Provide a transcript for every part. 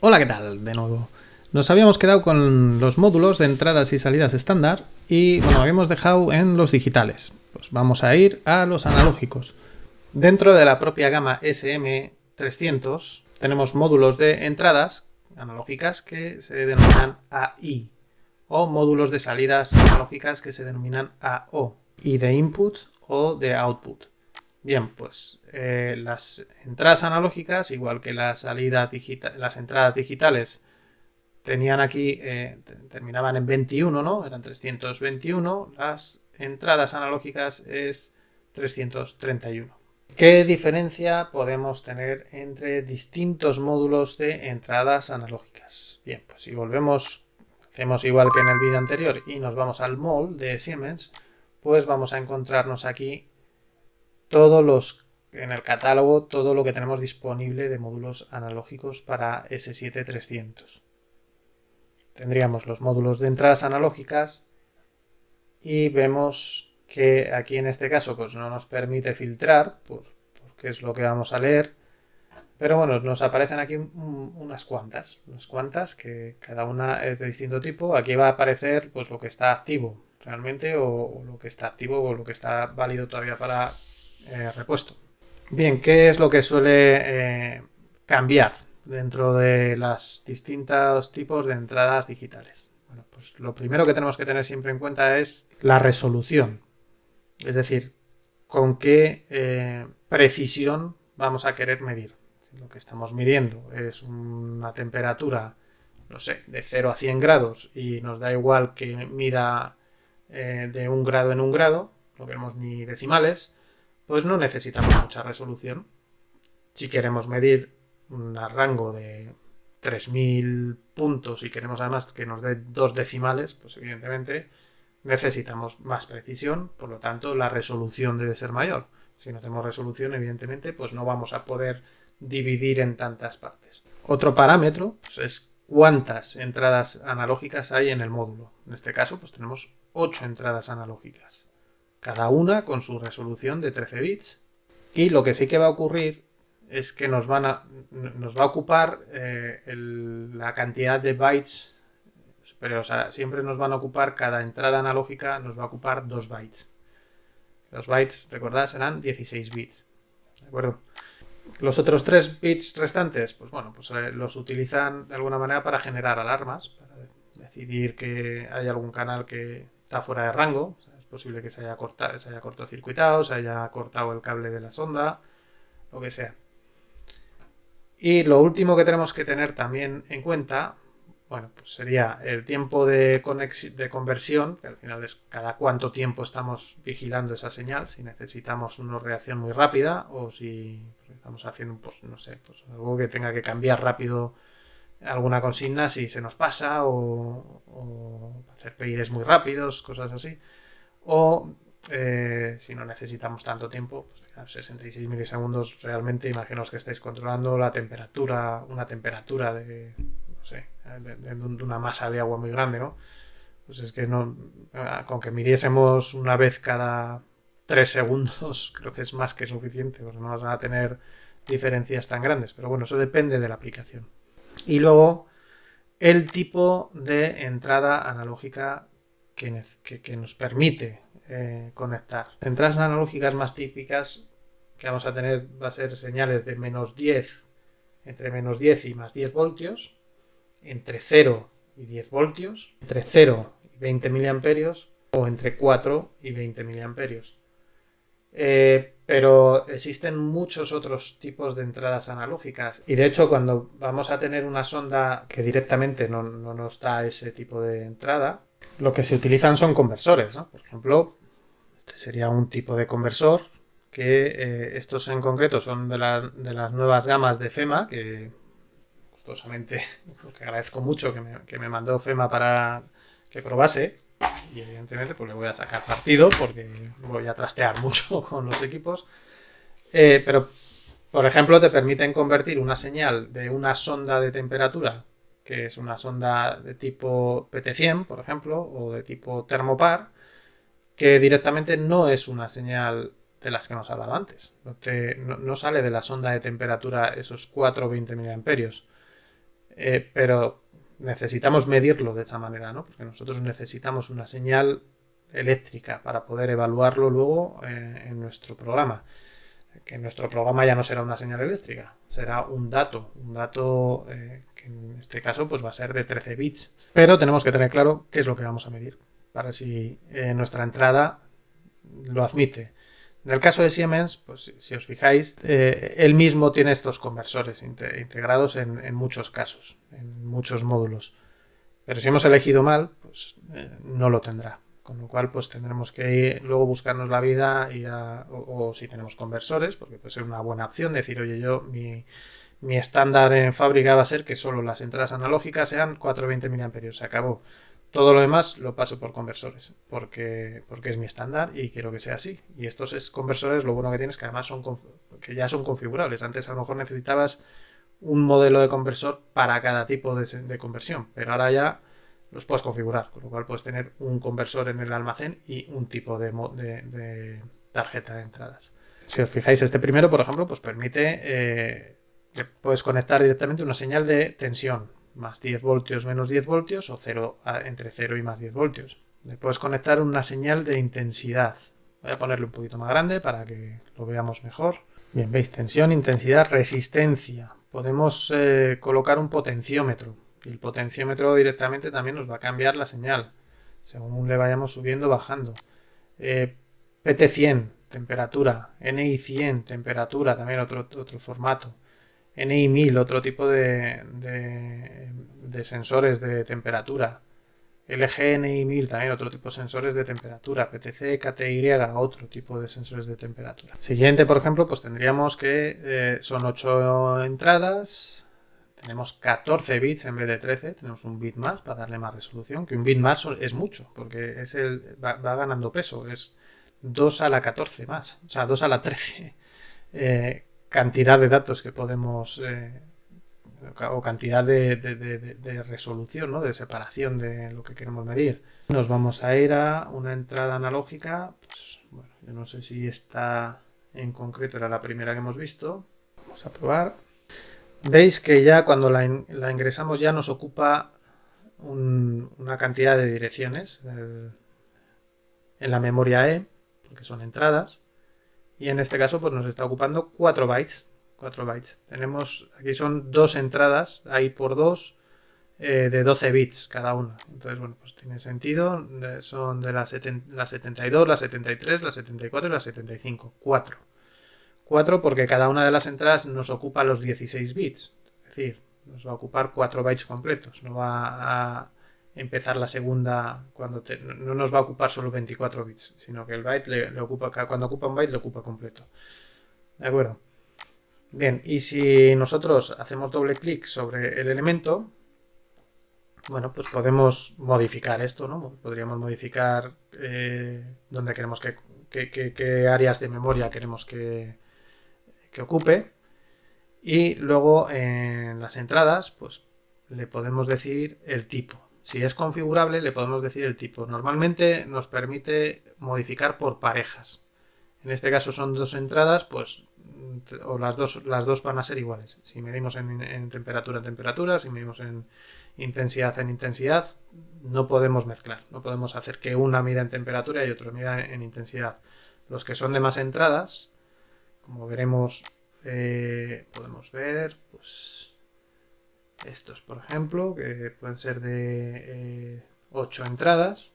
Hola, ¿qué tal? De nuevo. Nos habíamos quedado con los módulos de entradas y salidas estándar y, bueno, habíamos dejado en los digitales. Pues vamos a ir a los analógicos. Dentro de la propia gama SM300 tenemos módulos de entradas analógicas que se denominan AI o módulos de salidas analógicas que se denominan AO y de input o de output. Bien, pues las entradas analógicas, igual que las entradas digitales, tenían aquí, terminaban en 21, ¿no? Eran 321. Las entradas analógicas es 331. ¿Qué diferencia podemos tener entre distintos módulos de entradas analógicas? Bien, pues si volvemos, hacemos igual que en el vídeo anterior y nos vamos al mall de Siemens, pues vamos a encontrarnos aquí en el catálogo todo lo que tenemos disponible de módulos analógicos para S7300. Tendríamos los módulos de entradas analógicas y vemos que aquí en este caso pues no nos permite filtrar porque es lo que vamos a leer, pero bueno, nos aparecen aquí unas cuantas que cada una es de distinto tipo. Aquí va a aparecer pues lo que está activo realmente o lo que está activo o lo que está válido todavía para repuesto. Bien, ¿qué es lo que suele cambiar dentro de los distintos tipos de entradas digitales? Bueno, pues lo primero que tenemos que tener siempre en cuenta es la resolución. Es decir, con qué precisión vamos a querer medir. Si lo que estamos midiendo es una temperatura, no sé, de 0 a 100 grados y nos da igual que mida de 1 grado en 1 grado, no queremos ni decimales, pues no necesitamos mucha resolución. Si queremos medir un rango de 3000 puntos y queremos además que nos dé 2 decimales, pues evidentemente necesitamos más precisión, por lo tanto la resolución debe ser mayor. Si no tenemos resolución, evidentemente, pues no vamos a poder dividir en tantas partes. Otro parámetro pues, es cuántas entradas analógicas hay en el módulo. En este caso, pues tenemos 8 entradas analógicas, cada una con su resolución de 13 bits. Y lo que sí que va a ocurrir es que nos va a ocupar la cantidad de bytes, pero o sea, siempre nos van a ocupar, cada entrada analógica nos va a ocupar 2 bytes. Los bytes, recordad, serán 16 bits. ¿De acuerdo? Los otros 3 bits restantes, pues bueno, pues los utilizan de alguna manera para generar alarmas, para decidir que hay algún canal que está fuera de rango. O sea, es posible que se haya cortocircuitado, se haya cortado el cable de la sonda, lo que sea. Y lo último que tenemos que tener también en cuenta, bueno, pues sería el tiempo de conversión, que al final es cada cuánto tiempo estamos vigilando esa señal, si necesitamos una reacción muy rápida o si estamos haciendo, pues no sé, pues algo que tenga que cambiar rápido alguna consigna si se nos pasa o hacer PIDs muy rápidos, cosas así. O si no necesitamos tanto tiempo, pues 66 milisegundos realmente, imaginaos que estáis controlando la temperatura, una temperatura de, no sé, de una masa de agua muy grande, ¿no? Pues es que no, con que midiésemos una vez cada 3 segundos, creo que es más que suficiente, pues no vas a tener diferencias tan grandes, pero bueno, eso depende de la aplicación. Y luego el tipo de entrada analógica que nos permite conectar. Entradas analógicas más típicas que vamos a tener va a ser señales de menos 10, entre menos 10 y más 10 voltios, entre 0 y 10 voltios, entre 0 y 20 miliamperios o entre 4 y 20 miliamperios. Pero existen muchos otros tipos de entradas analógicas y de hecho cuando vamos a tener una sonda que directamente no nos da ese tipo de entrada, lo que se utilizan son conversores, ¿no? Por ejemplo, este sería un tipo de conversor que estos en concreto son de las nuevas gamas de FEMA, que gustosamente, que agradezco mucho que me mandó FEMA para que probase. Y evidentemente pues le voy a sacar partido porque voy a trastear mucho con los equipos. Pero, por ejemplo, te permiten convertir una señal de una sonda de temperatura, que es una sonda de tipo PT100, por ejemplo, o de tipo termopar, que directamente no es una señal de las que hemos hablado antes. No sale de la sonda de temperatura esos 4 o 20 miliamperios. pero necesitamos medirlo de esa manera, ¿no? Porque nosotros necesitamos una señal eléctrica para poder evaluarlo luego en nuestro programa. Que nuestro programa ya no será una señal eléctrica, será un dato que en este caso pues va a ser de 13 bits. Pero tenemos que tener claro qué es lo que vamos a medir para si nuestra entrada lo admite. En el caso de Siemens, pues si os fijáis, él mismo tiene estos conversores integrados en muchos casos, en muchos módulos. Pero si hemos elegido mal, pues no lo tendrá. Con lo cual, pues tendremos que luego buscarnos la vida o si tenemos conversores, porque puede ser una buena opción decir, oye, mi estándar en fábrica va a ser que solo las entradas analógicas sean 420 mA, se acabó. Todo lo demás lo paso por conversores, porque es mi estándar y quiero que sea así. Y estos conversores, lo bueno que tienes es que además que ya son configurables. Antes a lo mejor necesitabas un modelo de conversor para cada tipo de conversión, pero ahora ya los puedes configurar, con lo cual puedes tener un conversor en el almacén y un tipo de tarjeta de entradas. Si os fijáis, este primero, por ejemplo, pues permite que puedes conectar directamente una señal de tensión, más 10 voltios, menos 10 voltios, o entre 0 y más 10 voltios. Le puedes conectar una señal de intensidad. Voy a ponerle un poquito más grande para que lo veamos mejor. Bien, veis, tensión, intensidad, resistencia. Podemos colocar un potenciómetro. Y el potenciómetro directamente también nos va a cambiar la señal, según le vayamos subiendo o bajando. PT100, temperatura. NI100, temperatura, también otro formato. NI1000, otro tipo de sensores de temperatura. LG NI1000, también otro tipo de sensores de temperatura. PTC, KTY, otro tipo de sensores de temperatura. Siguiente, por ejemplo, pues tendríamos que son 8 entradas. Tenemos 14 bits en vez de 13, tenemos un bit más para darle más resolución, que un bit más es mucho, porque va ganando peso, es 2 a la 14 más, o sea, 2 a la 13 cantidad de datos que podemos, o cantidad de resolución, ¿no? De separación de lo que queremos medir. Nos vamos a ir a una entrada analógica, pues, bueno, yo no sé si esta en concreto era la primera que hemos visto, vamos a probar. Veis que ya cuando la ingresamos ya nos ocupa una cantidad de direcciones en la memoria E, porque son entradas, y en este caso pues nos está ocupando 4 bytes. 4 bytes. Tenemos, aquí son dos entradas, ahí por 2, de 12 bits cada una. Entonces, bueno, pues tiene sentido. Son de la 72, la 73, la 74 y la 75. 4. 4 porque cada una de las entradas nos ocupa los 16 bits. Es decir, nos va a ocupar 4 bytes completos. No va a empezar la segunda no nos va a ocupar solo 24 bits, sino que el byte le ocupa, cuando ocupa un byte le ocupa completo. ¿De acuerdo? Bien, y si nosotros hacemos doble clic sobre el elemento, bueno, pues podemos modificar esto, ¿no? Podríamos modificar dónde queremos qué áreas de memoria queremos que ocupe. Y luego en las entradas, pues le podemos decir el tipo. Si es configurable, le podemos decir el tipo. Normalmente nos permite modificar por parejas. En este caso son dos entradas, pues o las dos van a ser iguales. Si medimos en temperatura, si medimos en intensidad, no podemos mezclar. No podemos hacer que una mida en temperatura y otra mida en intensidad. Los que son de más entradas, como veremos, podemos ver, pues estos, por ejemplo, que pueden ser de 8 entradas.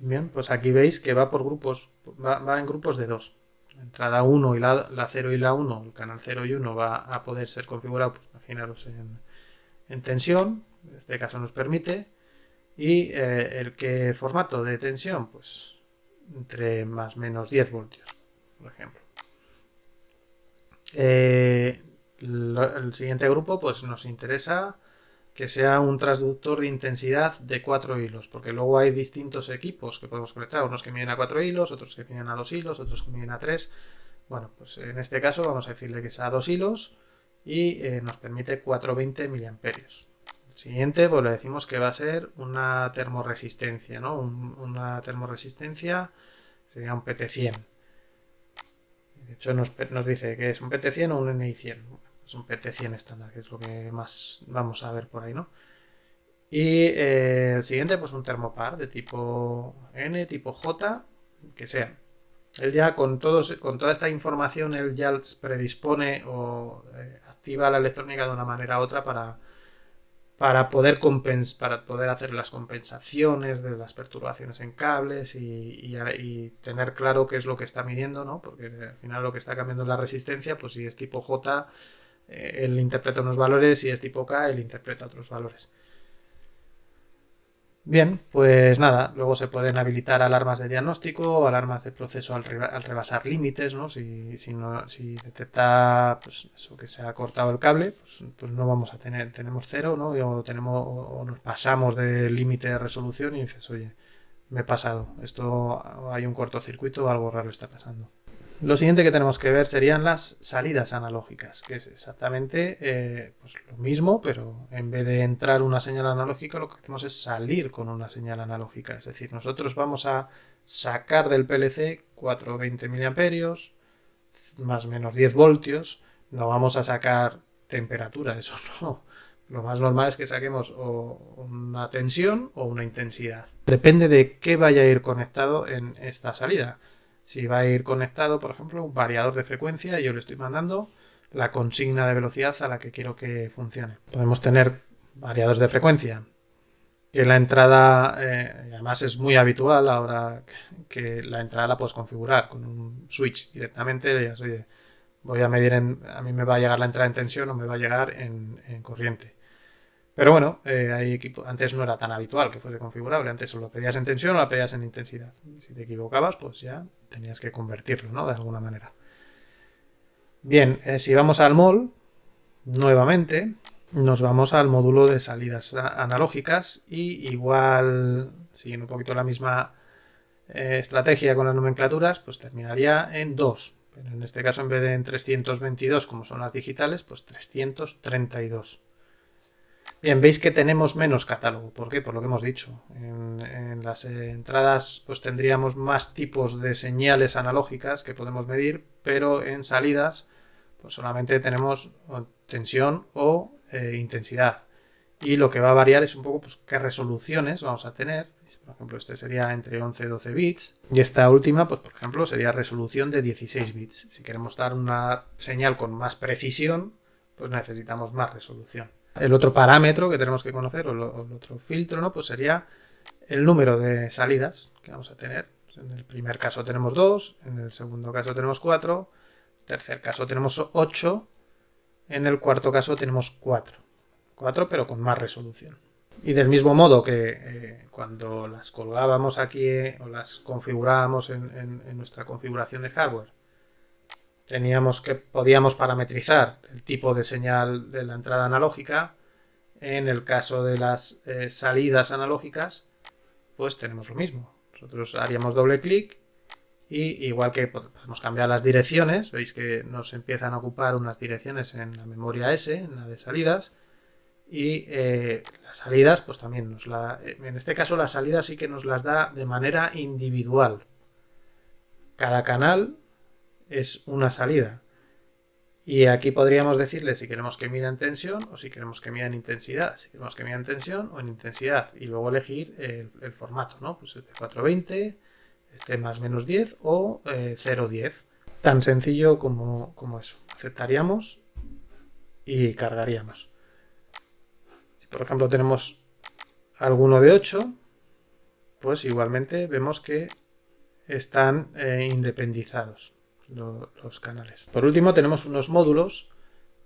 Bien, pues aquí veis que va por grupos, va en grupos de 2. La entrada 1 y la 0 y la 1, el canal 0 y 1 va a poder ser configurado, pues imaginaros en tensión, en este caso nos permite. Y el que formato de tensión, pues entre más o menos 10 voltios, por ejemplo. El siguiente grupo, pues nos interesa que sea un transductor de intensidad de 4 hilos, porque luego hay distintos equipos que podemos conectar, unos que miden a 4 hilos, otros que miden a 2 hilos, otros que miden a 3. Bueno, pues en este caso vamos a decirle que sea a 2 hilos y nos permite 420 miliamperios. El siguiente, pues le decimos que va a ser una termoresistencia, ¿no? Una termoresistencia sería un PT100. De hecho nos dice que es un PT100 o un NI100. Es un PT100 estándar, que es lo que más vamos a ver por ahí, ¿no? Y el siguiente, pues un termopar de tipo N, tipo J, que sea. Él ya con toda esta información, él ya predispone o activa la electrónica de una manera u otra para poder hacer las compensaciones de las perturbaciones en cables y tener claro qué es lo que está midiendo, ¿no? Porque al final lo que está cambiando es la resistencia, pues si es tipo J, él interpreta unos valores, si es tipo K, él interpreta otros valores. Bien, pues nada, luego se pueden habilitar alarmas de diagnóstico o alarmas de proceso al rebasar límites, ¿no? Si detecta pues eso, que se ha cortado el cable, pues no vamos a tenemos cero, ¿no? O nos pasamos del límite de resolución y dices, oye, me he pasado, esto hay un cortocircuito o algo raro está pasando. Lo siguiente que tenemos que ver serían las salidas analógicas, que es exactamente pues lo mismo, pero en vez de entrar una señal analógica, lo que hacemos es salir con una señal analógica. Es decir, nosotros vamos a sacar del PLC 420 mA, más o menos 10 voltios. No vamos a sacar temperatura, eso no. Lo más normal es que saquemos o una tensión o una intensidad. Depende de qué vaya a ir conectado en esta salida. Si va a ir conectado, por ejemplo, un variador de frecuencia, yo le estoy mandando la consigna de velocidad a la que quiero que funcione. Podemos tener variadores de frecuencia, que la entrada, además es muy habitual ahora que la entrada la puedes configurar con un switch directamente. Le digas, oye, voy a medir, a mí me va a llegar la entrada en tensión o me va a llegar en corriente. Pero bueno, hay antes no era tan habitual que fuese configurable. Antes solo lo pedías en tensión o la pedías en intensidad. Si te equivocabas, pues ya tenías que convertirlo, ¿no? De alguna manera. Bien, si vamos al MOL, nuevamente, nos vamos al módulo de salidas analógicas y igual, siguiendo un poquito la misma estrategia con las nomenclaturas, pues terminaría en 2. Pero en este caso, en vez de en 322, como son las digitales, pues 332. Bien, veis que tenemos menos catálogo. ¿Por qué? Por lo que hemos dicho. En las entradas pues tendríamos más tipos de señales analógicas que podemos medir, pero en salidas pues solamente tenemos tensión o intensidad. Y lo que va a variar es un poco pues, qué resoluciones vamos a tener. Por ejemplo, este sería entre 11 y 12 bits. Y esta última, pues por ejemplo, sería resolución de 16 bits. Si queremos dar una señal con más precisión, pues necesitamos más resolución. El otro parámetro que tenemos que conocer, o el otro filtro, ¿no? Pues sería el número de salidas que vamos a tener. En el primer caso tenemos 2, en el segundo caso tenemos 4, en el tercer caso tenemos 8, en el cuarto caso tenemos 4. 4 pero con más resolución. Y del mismo modo que cuando las colgábamos aquí o las configurábamos en nuestra configuración de hardware, podíamos parametrizar el tipo de señal de la entrada analógica. En el caso de las salidas analógicas, pues tenemos lo mismo. Nosotros haríamos doble clic y igual que podemos cambiar las direcciones, veis que nos empiezan a ocupar unas direcciones en la memoria S, en la de salidas, y las salidas, pues también en este caso las salidas sí que nos las da de manera individual. Cada canal es una salida. Y aquí podríamos decirle si queremos que mida en tensión o si queremos que mida en intensidad. Si queremos que mida en tensión o en intensidad. Y luego elegir el formato, ¿no? Pues este 420, este más menos 10 o 010. Tan sencillo como eso. Aceptaríamos y cargaríamos. Si por ejemplo tenemos alguno de 8, pues igualmente vemos que están independizados los canales. Por último tenemos unos módulos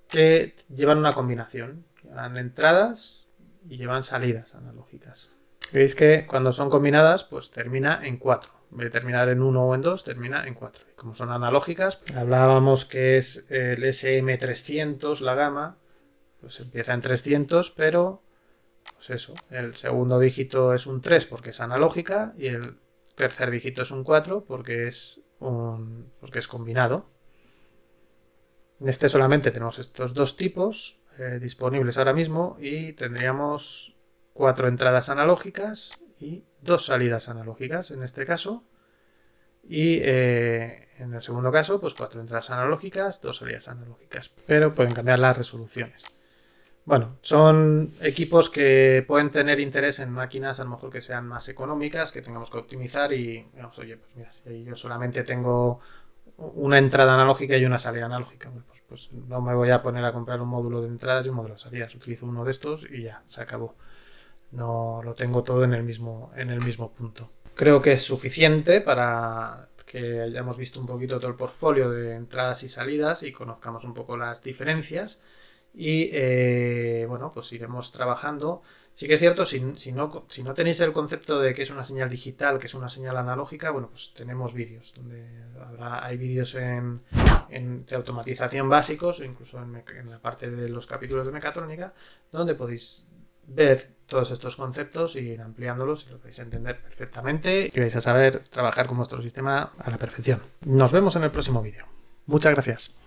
que llevan una combinación. Llevan entradas y llevan salidas analógicas. Veis que cuando son combinadas pues termina en 4. En vez de terminar en 1 o en 2, termina en 4. Y como son analógicas, hablábamos que es el SM300 la gama, pues empieza en 300, pero pues eso, el segundo dígito es un 3 porque es analógica y el tercer dígito es un 4 porque es combinado. En este solamente tenemos estos dos tipos disponibles ahora mismo y tendríamos 4 entradas analógicas y 2 salidas analógicas en este caso. Y en el segundo caso, pues 4 entradas analógicas, 2 salidas analógicas, pero pueden cambiar las resoluciones. Bueno, son equipos que pueden tener interés en máquinas a lo mejor que sean más económicas, que tengamos que optimizar y, digamos, oye, pues mira, si yo solamente tengo una entrada analógica y una salida analógica, pues no me voy a poner a comprar un módulo de entradas y un módulo de salidas, utilizo uno de estos y ya, se acabó. No lo tengo todo en el mismo punto. Creo que es suficiente para que hayamos visto un poquito todo el portfolio de entradas y salidas y conozcamos un poco las diferencias. Y bueno, pues iremos trabajando. Sí que es cierto, si no tenéis el concepto de que es una señal digital, que es una señal analógica, bueno, pues tenemos vídeos donde hay vídeos de automatización básicos, o incluso en la parte de los capítulos de mecatrónica, donde podéis ver todos estos conceptos y ir ampliándolos y lo vais a entender perfectamente y vais a saber trabajar con vuestro sistema a la perfección. Nos vemos en el próximo vídeo. Muchas gracias.